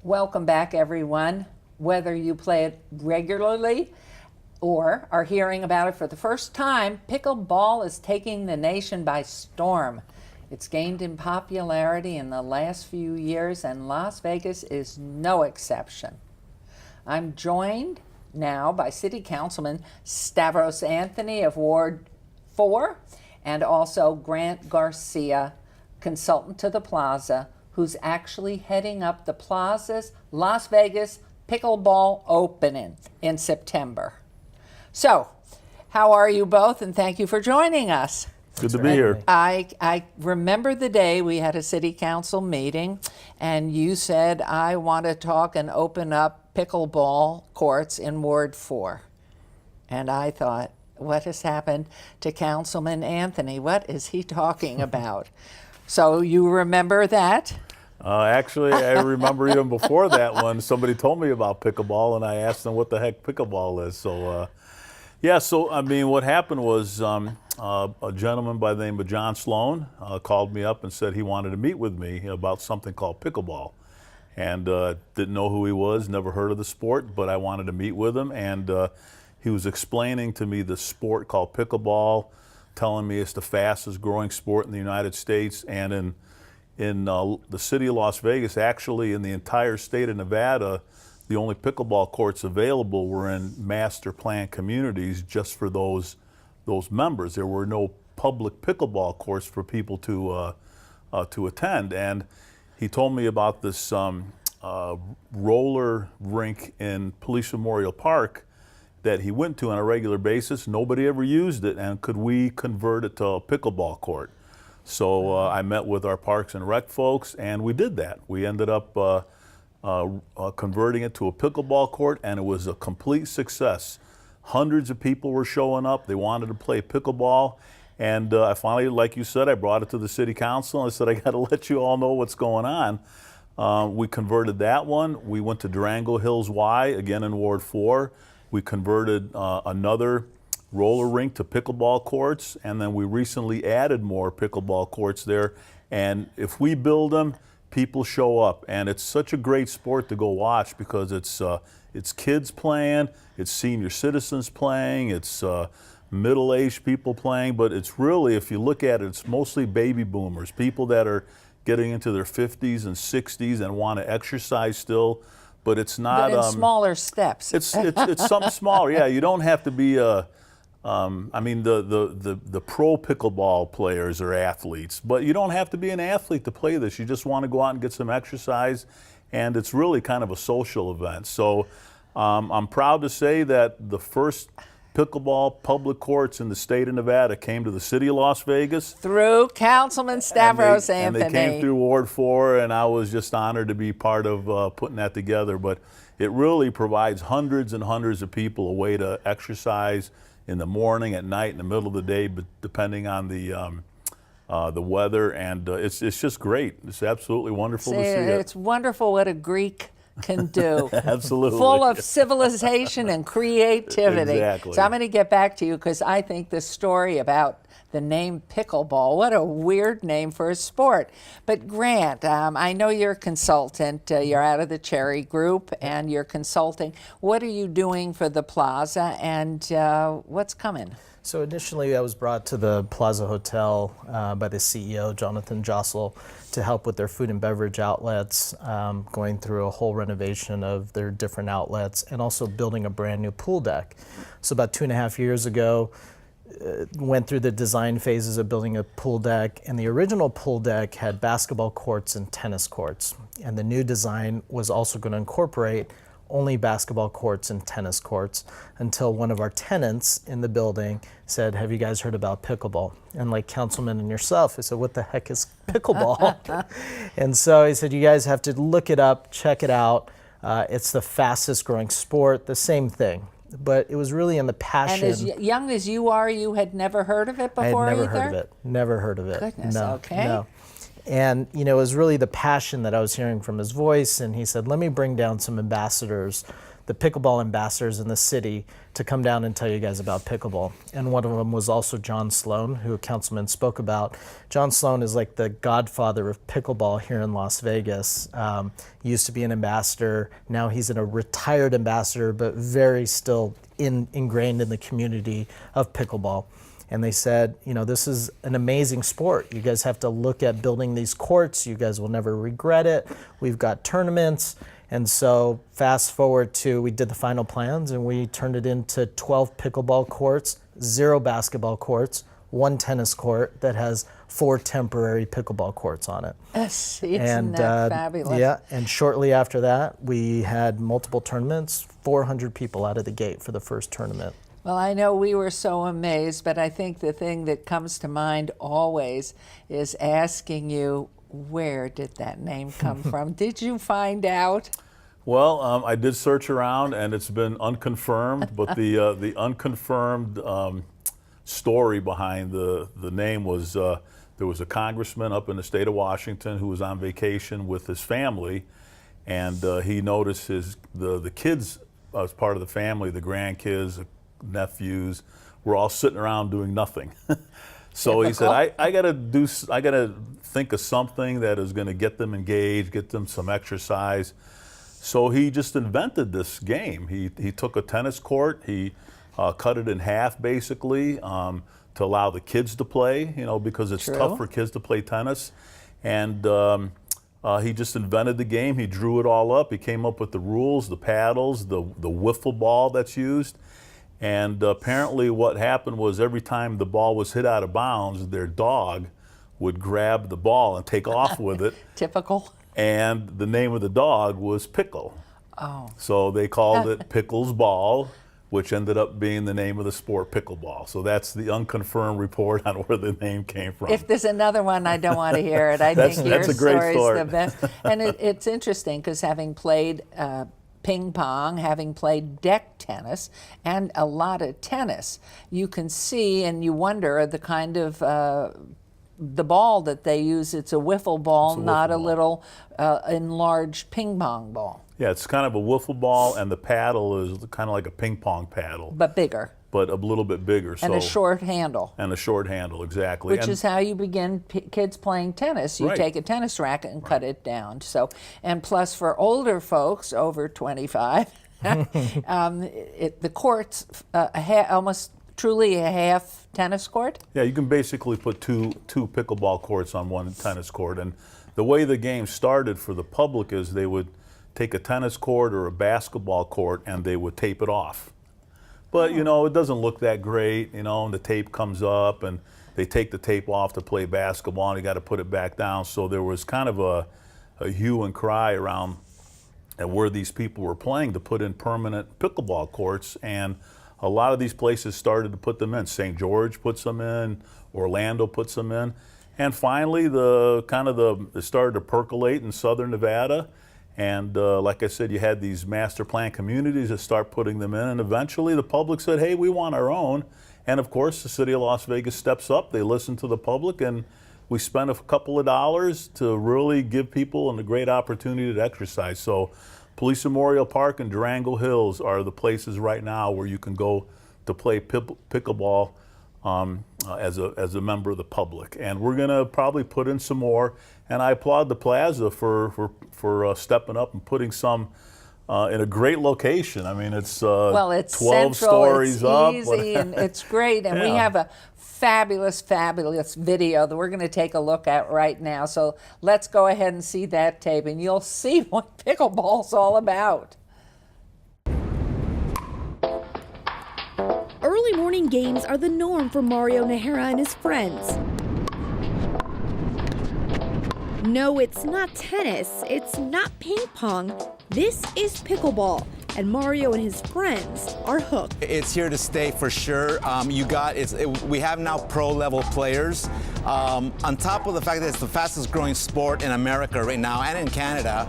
Welcome back, everyone. Whether you play it regularly or are hearing about it for the first time, pickleball is taking the nation by storm. It's gained in popularity in the last few years, and Las Vegas is no exception. I'm joined now by City Councilman Stavros Anthony of Ward 4 and also Grant Garcia, consultant to the Plaza, who's actually heading up the Plaza's Las Vegas Pickleball Opening in September. So, how are you both? And thank you for joining us. Good to be here. I remember the day we had a city council meeting and you said, I want to talk and open up pickleball courts in Ward 4. And I thought, what has happened to Councilman Anthony? What is he talking about? So you remember that? Actually, I remember even before that one, somebody told me about pickleball, and I asked them what the heck pickleball is. So, what happened was a gentleman by the name of John Sloan called me up and said he wanted to meet with me about something called pickleball. And didn't know who he was, never heard of the sport, but I wanted to meet with him. And he was explaining to me the sport called pickleball, telling me it's the fastest growing sport in the United States, and in the city of Las Vegas, actually in the entire state of Nevada, the only pickleball courts available were in master plan communities just for those members. There were no public pickleball courts for people to attend. And he told me about this roller rink in Police Memorial Park that he went to on a regular basis. Nobody ever used it, and could we convert it to a pickleball court? So I met with our Parks and Rec folks, and we did that. We ended up converting it to a pickleball court, and it was a complete success. Hundreds of people were showing up. They wanted to play pickleball, and I finally, like you said, I brought it to the city council, and I said, I got to let you all know what's going on. We converted that one. We went to Durango Hills Y, again in Ward 4. We converted another roller rink to pickleball courts, and then we recently added more pickleball courts there. And if we build them, people show up, and it's such a great sport to go watch because it's kids playing, it's senior citizens playing, it's middle-aged people playing, but it's really, if you look at it, it's mostly baby boomers, people that are getting into their 50s and 60s and want to exercise still. But it's not. But in smaller steps. It's something smaller. Yeah, you don't have to be the pro pickleball players are athletes, but you don't have to be an athlete to play this. You just want to go out and get some exercise, and it's really kind of a social event. So I'm proud to say that the first pickleball public courts in the state of Nevada came to the city of Las Vegas. Through Councilman Stavros Anthony. And they came through Ward 4, and I was just honored to be part of putting that together. But it really provides hundreds and hundreds of people a way to exercise in the morning, at night, in the middle of the day, but depending on the weather. And it's just great. It's absolutely wonderful to see it. It's wonderful what a Greek can do. Absolutely. Full of civilization and creativity. Exactly. So I'm going to get back to you because I think the story about the name pickleball, what a weird name for a sport. But Grant, I know you're a consultant. You're out of the Cherry Group and you're consulting. What are you doing for the Plaza and what's coming? So initially I was brought to the Plaza Hotel by the CEO, Jonathan Jossel, to help with their food and beverage outlets, going through a whole renovation of their different outlets and also building a brand new pool deck. So about 2.5 years ago, went through the design phases of building a pool deck, and the original pool deck had basketball courts and tennis courts. And the new design was also going to incorporate only basketball courts and tennis courts until one of our tenants in the building said, have you guys heard about pickleball? And like Councilman and yourself, I said, what the heck is pickleball? And so he said, you guys have to look it up, check it out. It's the fastest growing sport, the same thing. But it was really in the passion. And as young as you are, you had never heard of it before I had never either? heard of it. Never heard of it. Goodness, no, okay. No. And you know, it was really the passion that I was hearing from his voice, and he said, let me bring down some ambassadors the pickleball ambassadors in the city to come down and tell you guys about pickleball. And one of them was also John Sloan, who a councilman spoke about. John Sloan is like the godfather of pickleball here in Las Vegas. He used to be an ambassador. Now he's a retired ambassador, but very still ingrained in the community of pickleball. And they said, you know, this is an amazing sport. You guys have to look at building these courts. You guys will never regret it. We've got tournaments. And so fast forward to, we did the final plans and we turned it into 12 pickleball courts, 0 basketball courts, 1 tennis court that has 4 temporary pickleball courts on it. Isn't that fabulous? Yeah, and shortly after that, we had multiple tournaments, 400 people out of the gate for the first tournament. Well, I know we were so amazed, but I think the thing that comes to mind always is asking you, where did that name come from? Did you find out? Well, I did search around, and it's been unconfirmed, but the unconfirmed story behind the name was there was a congressman up in the state of Washington who was on vacation with his family, and he noticed the kids as part of the family, the grandkids, the nephews, were all sitting around doing nothing. So he said, I gotta think of something that is gonna get them engaged, get them some exercise. So he just invented this game. He took a tennis court, he cut it in half basically to allow the kids to play, you know, because it's tough for kids to play tennis. And he just invented the game. He drew it all up. He came up with the rules, the paddles, the wiffle ball that's used. And apparently what happened was every time the ball was hit out of bounds, their dog would grab the ball and take off with it. Typical. And the name of the dog was Pickle. Oh. So they called it Pickle's Ball, which ended up being the name of the sport, pickleball. So that's the unconfirmed report on where the name came from. If there's another one, I don't want to hear it. I think your that's a great story's story. the best. And it's interesting because having played ping pong, having played deck tennis, and a lot of tennis, you can see and you wonder the kind of the ball that they use. It's a wiffle ball, not a little enlarged ping pong ball. Yeah, it's kind of a wiffle ball, and the paddle is kind of like a ping pong paddle. But bigger. But a little bit bigger. And a short handle. And a short handle, exactly. Which is how you begin kids playing tennis. You take a tennis racket and cut it down. So, and plus for older folks over 25, the court's almost truly a half tennis court. Yeah, you can basically put two pickleball courts on one tennis court. And the way the game started for the public is they would take a tennis court or a basketball court and they would tape it off. But, you know, it doesn't look that great, you know, and the tape comes up and they take the tape off to play basketball and you got to put it back down. So there was kind of a hue and cry around at where these people were playing to put in permanent pickleball courts, and a lot of these places started to put them in. St. George puts them in, Orlando puts them in, and finally it started to percolate in southern Nevada. And like I said, you had these master plan communities that start putting them in, and eventually the public said, hey, we want our own. And of course, the city of Las Vegas steps up, they listen to the public, and we spent a couple of dollars to really give people a great opportunity to exercise. So Police Memorial Park and Durango Hills are the places right now where you can go to play pickleball as a member of the public. And we're gonna probably put in some more. And I applaud the Plaza for stepping up and putting some in a great location. I mean, it's 12 central, stories up. It's easy, and it's great. And we have a fabulous video that we're going to take a look at right now. So let's go ahead and see that tape, and you'll see what pickleball's all about. Early morning games are the norm for Mario Nahara and his friends. No, it's not tennis, it's not ping pong, this is pickleball, and Mario and his friends are hooked. It's here to stay for sure. We have now pro-level players. On top of the fact that it's the fastest growing sport in America right now and in Canada,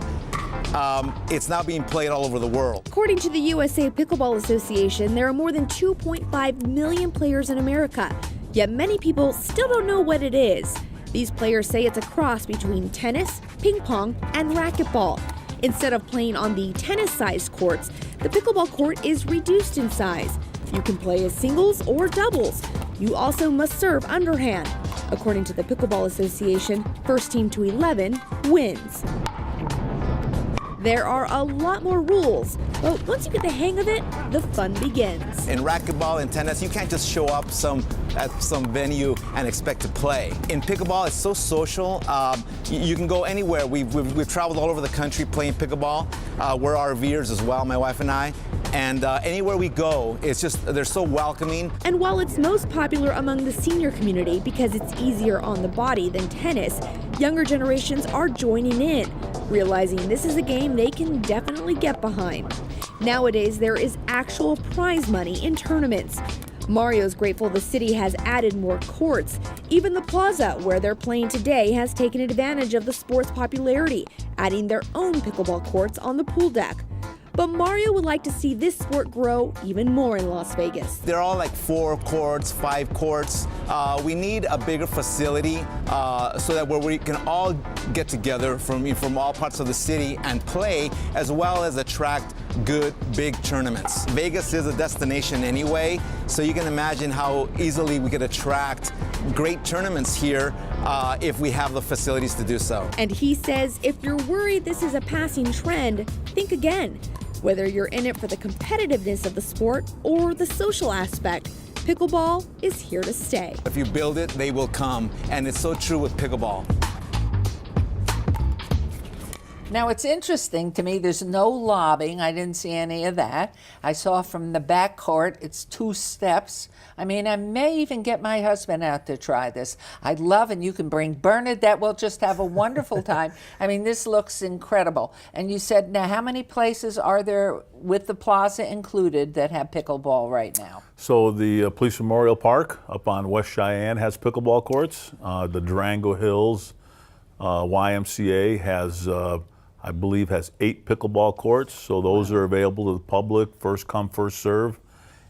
it's now being played all over the world. According to the USA Pickleball Association, there are more than 2.5 million players in America, yet many people still don't know what it is. These players say it's a cross between tennis, ping pong, and racquetball. Instead of playing on the tennis-sized courts, The pickleball court is reduced in size. You can play as singles or doubles. You also must serve underhand. According to the Pickleball Association, first team to 11 wins. There are a lot more rules, but once you get the hang of it, the fun begins. In racquetball and tennis, you can't just show up at some venue and expect to play. In pickleball, it's so social. You can go anywhere. We've traveled all over the country playing pickleball. We're RVers as well, my wife and I. And anywhere we go, it's just, they're so welcoming. And while it's most popular among the senior community because it's easier on the body than tennis, younger generations are joining in, realizing this is a game they can definitely get behind. Nowadays, there is actual prize money in tournaments. Mario's grateful the city has added more courts. Even the plaza where they're playing today has taken advantage of the sport's popularity, adding their own pickleball courts on the pool deck. But Mario would like to see this sport grow even more in Las Vegas. They're all like 4 courts, 5 courts. We need a bigger facility so that where we can all get together from all parts of the city and play, as well as attract good, big tournaments. Vegas is a destination anyway, so you can imagine how easily we could attract great tournaments here if we have the facilities to do so. And he says if you're worried this is a passing trend, think again. Whether you're in it for the competitiveness of the sport or the social aspect, pickleball is here to stay. If you build it, they will come, and it's so true with pickleball. Now, it's interesting to me, there's no lobbing. I didn't see any of that. I saw from the back court, it's 2 steps. I mean, I may even get my husband out to try this. I'd love, and you can bring Bernadette. We'll just have a wonderful time. I mean, this looks incredible. And you said, now, how many places are there with the plaza included that have pickleball right now? So the Police Memorial Park up on West Cheyenne has pickleball courts. The Durango Hills YMCA has I believe has 8 pickleball courts, so those are available to the public, first come, first serve.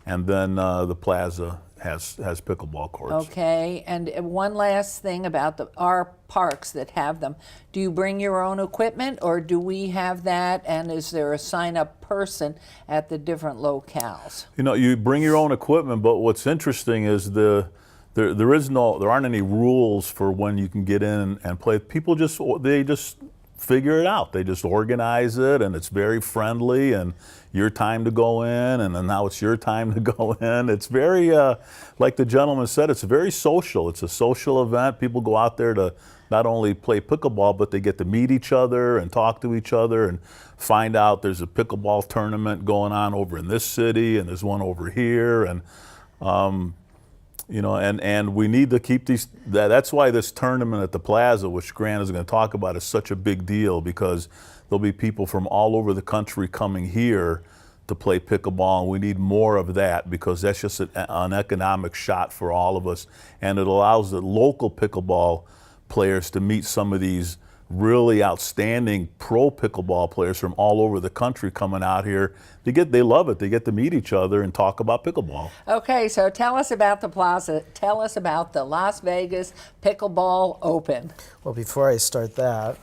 And then the plaza has pickleball courts. Okay, and one last thing about our parks that have them. Do you bring your own equipment, or do we have that, and is there a sign-up person at the different locales? You know, you bring your own equipment, but what's interesting is there aren't any rules for when you can get in and play. People just figure it out. They just organize it, and it's very friendly, and your time to go in, and then now it's your time to go in. It's very, like the gentleman said, it's very social. It's a social event. People go out there to not only play pickleball, but they get to meet each other and talk to each other and find out there's a pickleball tournament going on over in this city, and there's one over here, and you know, and we need to keep these. That's why this tournament at the Plaza, which Grant is going to talk about, is such a big deal, because there'll be people from all over the country coming here to play pickleball, and we need more of that, because that's just an economic shot for all of us, and it allows the local pickleball players to meet some of these really outstanding pro pickleball players from all over the country coming out here. They love it. They get to meet each other and talk about pickleball. Okay, so tell us about the Plaza. Tell us about the Las Vegas Pickleball Open. Well, before I start that,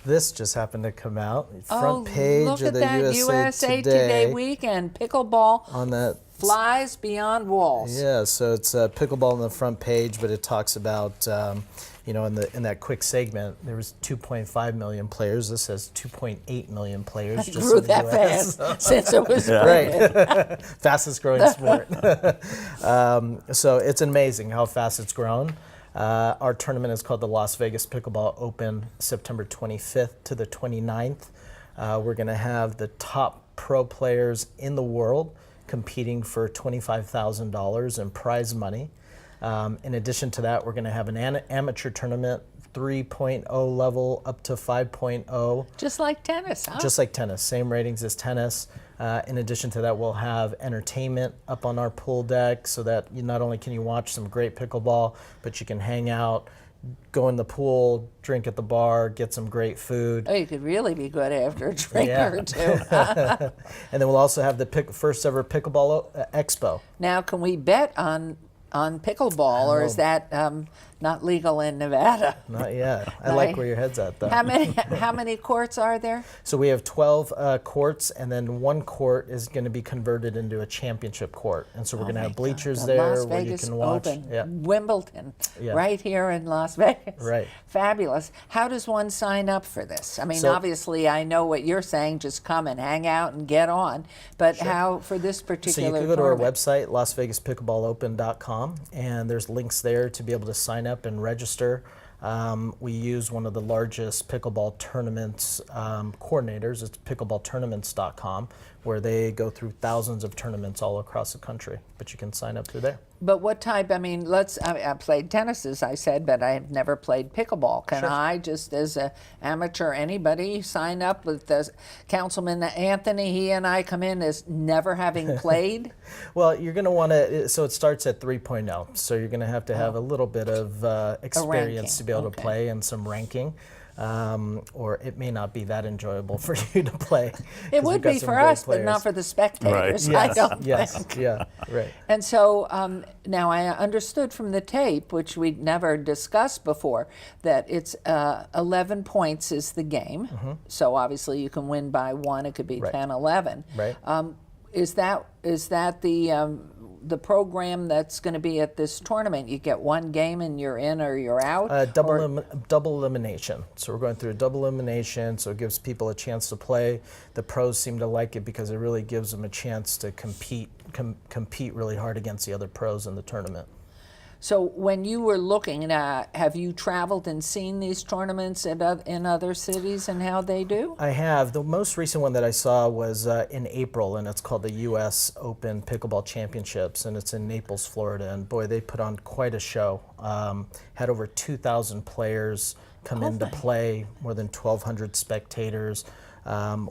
this just happened to come out. Front page look of at the that USA Today weekend. Pickleball on that flies beyond walls. Yeah, so it's pickleball on the front page, but it talks about you know, in that quick segment, there was 2.5 million players. This says 2.8 million players. It grew that fast since it was right. Fastest growing sport. So it's amazing how fast it's grown. Our tournament is called the Las Vegas Pickleball Open, September 25th to the 29th. We're going to have the top pro players in the world competing for $25,000 in prize money. In addition to that, we're going to have an amateur tournament, 3.0 level up to 5.0. Just like tennis, huh? Just like tennis, same ratings as tennis. In addition to that, we'll have entertainment up on our pool deck, so that you not only can you watch some great pickleball, but you can hang out, go in the pool, drink at the bar, get some great food. Oh, you could really be good after a drink or two. And then we'll also have the first ever Pickleball Expo. Now, can we bet on on pickleball, or is that not legal in Nevada? Not yet. I like where your head's at, though. How many courts are there? So we have 12 courts, and then one court is going to be converted into a championship court. And so we're going to have bleachers The there Las where Vegas you can watch. Open, Yeah. Wimbledon, Yeah. right here in Las Vegas. Right. Fabulous. How does one sign up for this? I mean, So- obviously, I know what you're saying, just come and hang out and get on. But how, for this So particular you can go to our tournament? website, lasvegaspickleballopen.com, and there's links there to be able to sign up and register. We use one of the largest pickleball tournaments coordinators. It's pickleballtournaments.com, where they go through thousands of tournaments all across the country. But you can sign up through there. But what type, I mean, I played tennis, as I said, but I've never played pickleball. Can I, just as an amateur, anybody, sign up with the Councilman Anthony? He and I come in as never having played? Well, you're going to want to, so it starts at 3.0. So you're going to have a little bit of experience to be able to play and some ranking. Or it may not be that enjoyable for you to play. It would be for us, but not for the spectators. Right. I don't Yes, think. yeah, right. And so now I understood from the tape, which we'd never discussed before, that it's 11 points is the game. So obviously you can win by one. It could be Right. 10, 11. Right. Is that the program that's going to be at this tournament? You get one game and you're in or you're out? Double elimination. So we're going through a double elimination, so it gives people a chance to play. The pros seem to like it because it really gives them a chance to compete really hard against the other pros in the tournament. So when you were looking at, have you traveled and seen these tournaments in other cities and how they do? I have. The most recent one that I saw was in April, and it's called the U.S. Open Pickleball Championships, and it's in Naples, Florida. And boy, they put on quite a show. Had over 2,000 players come in to play, more than 1,200 spectators.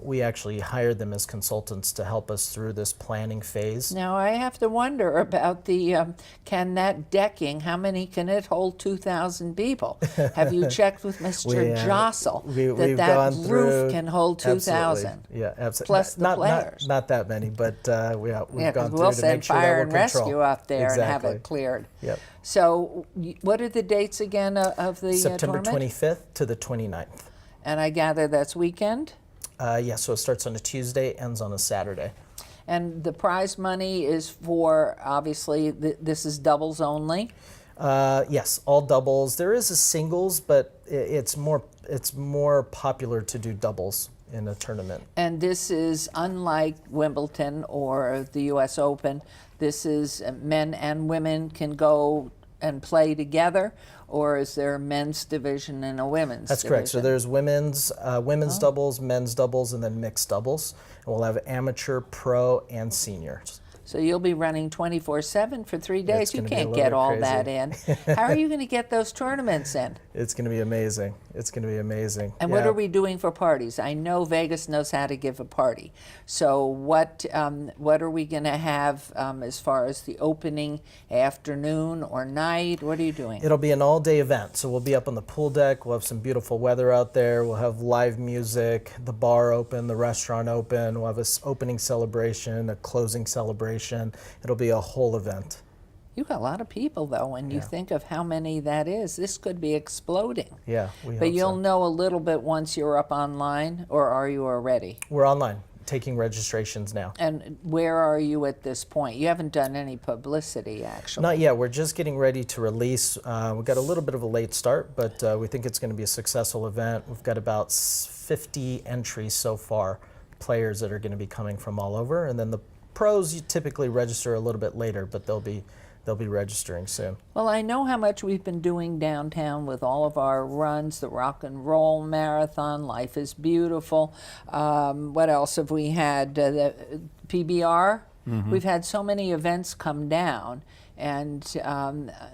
We actually hired them as consultants to help us through this planning phase. Now I have to wonder about can that decking, how many can it hold? 2,000 people. Have you checked with Mr. Jostle we've that gone roof through, can hold 2,000? Absolutely. Yeah, absolutely. Plus the players. Not that many, but we've gone through we'll to send make sure fire that and we're control. rescue up there and have Exactly. it cleared. Yep. So what are the dates again of the September tournament? 25th to the 29th. And I gather that's weekend? Yeah, so it starts on a Tuesday, ends on a Saturday. And the prize money is for, obviously, this is doubles only? Yes, all doubles. There is a singles, but it's more popular to do doubles in a tournament. And this is unlike Wimbledon or the U.S. Open. This is men and women can go and play together, or is there a men's division and a women's That's division? correct. So there's women's doubles, men's doubles, and then mixed doubles. And we'll have amateur, pro, and seniors. So you'll be running 24/7 for 3 days. It's You gonna be a can't little get bit all crazy. that in. How are you going to get those tournaments in? It's going to be amazing. It's going to be amazing. And what Yeah. are we doing for parties? I know Vegas knows how to give a party. So what are we going to have as far as the opening afternoon or night? What are you doing? It'll be an all-day event. So we'll be up on the pool deck. We'll have some beautiful weather out there. We'll have live music, the bar open, the restaurant open. We'll have an opening celebration, a closing celebration. It'll be a whole event. You got a lot of people, though, when you think of how many that is. This could be exploding. Yeah, we But hope you'll so. know a little bit once you're up online, or are you already? We're online, taking registrations now. And where are you at this point? You haven't done any publicity, actually. Not yet. We're just getting ready to release. We've got a little bit of a late start, but we think it's going to be a successful event. We've got about 50 entries so far, players that are going to be coming from all over. And then the pros, you typically register a little bit later, but they'll be registering soon. Well, I know how much we've been doing downtown with all of our runs, the Rock and Roll Marathon, Life is Beautiful. What else have we had? The PBR. We've had so many events come down, and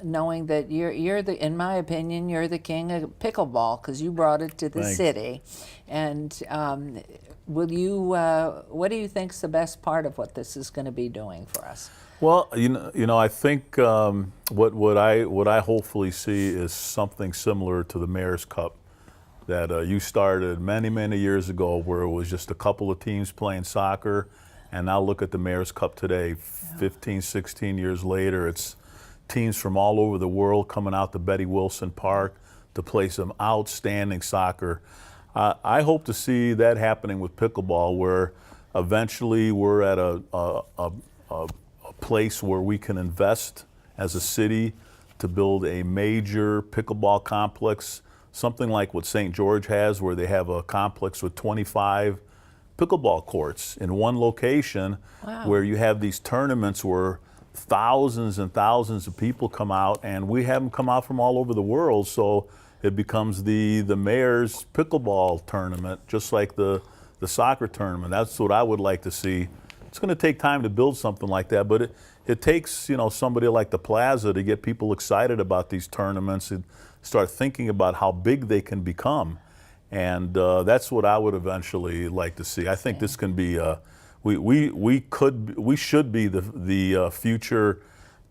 knowing that you're the, in my opinion, you're the king of pickleball because you brought it to the Thanks. city. And will you? What do you think's the best part of what this is going to be doing for us? Well, you know, I think what I hopefully see is something similar to the Mayor's Cup that you started many years ago, where it was just a couple of teams playing soccer, and now look at the Mayor's Cup today, 15, 16 years later. It's teams from all over the world coming out to Betty Wilson Park to play some outstanding soccer. I hope to see that happening with pickleball, where eventually we're at a place where we can invest as a city to build a major pickleball complex, something like what St. George has, where they have a complex with 25 pickleball courts in one location. Wow. Where you have these tournaments where thousands and thousands of people come out, and we have them come out from all over the world, so it becomes the mayor's pickleball tournament, just like the soccer tournament. That's what I would like to see. It's going to take time to build something like that, but it takes, you know, somebody like the Plaza to get people excited about these tournaments and start thinking about how big they can become. And that's what I would eventually like to see. I think this can be, we should be the future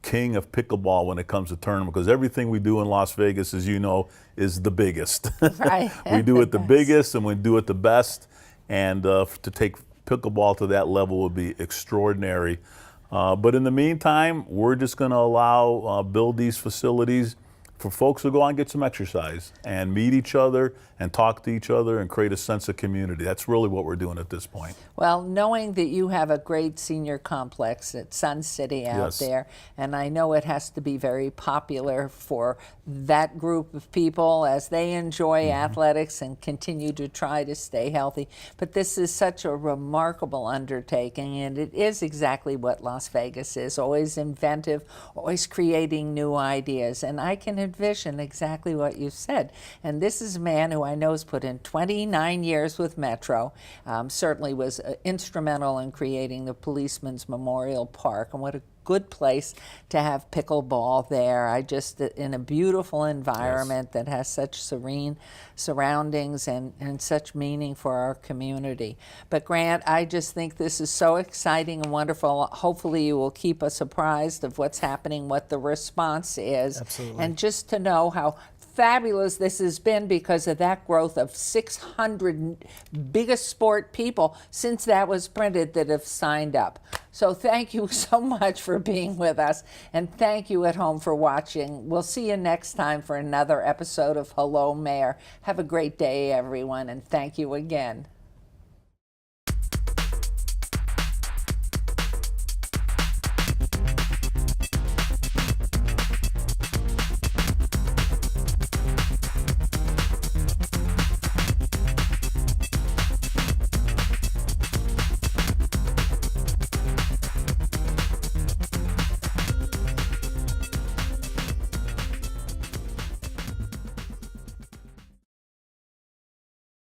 king of pickleball when it comes to tournament, because everything we do in Las Vegas, as you know, is the biggest. Right. We do it the biggest and we do it the best. And to take pickleball to that level would be extraordinary. But in the meantime, we're just going to allow, build these facilities for folks to go out and get some exercise and meet each other and talk to each other and create a sense of community. That's really what we're doing at this point. Well, knowing that you have a great senior complex at Sun City out Yes. there, and I know it has to be very popular for that group of people as they enjoy athletics and continue to try to stay healthy. But this is such a remarkable undertaking, and it is exactly what Las Vegas is, always inventive, always creating new ideas. And I can envision exactly what you said. And this is a man who I know has put in 29 years with Metro, certainly was instrumental in creating the Policeman's Memorial Park, and what a good place to have pickleball there. I just, in a beautiful environment that has such serene surroundings and such meaning for our community. But Grant, I just think this is so exciting and wonderful. Hopefully you will keep us apprised of what's happening, what the response is. Absolutely. And just to know how fabulous this has been because of that growth of 600 biggest sport people since that was printed that have signed up. So thank you so much for being with us, and thank you at home for watching. We'll see you next time for another episode of Hello Mayor. Have a great day, everyone, and thank you again.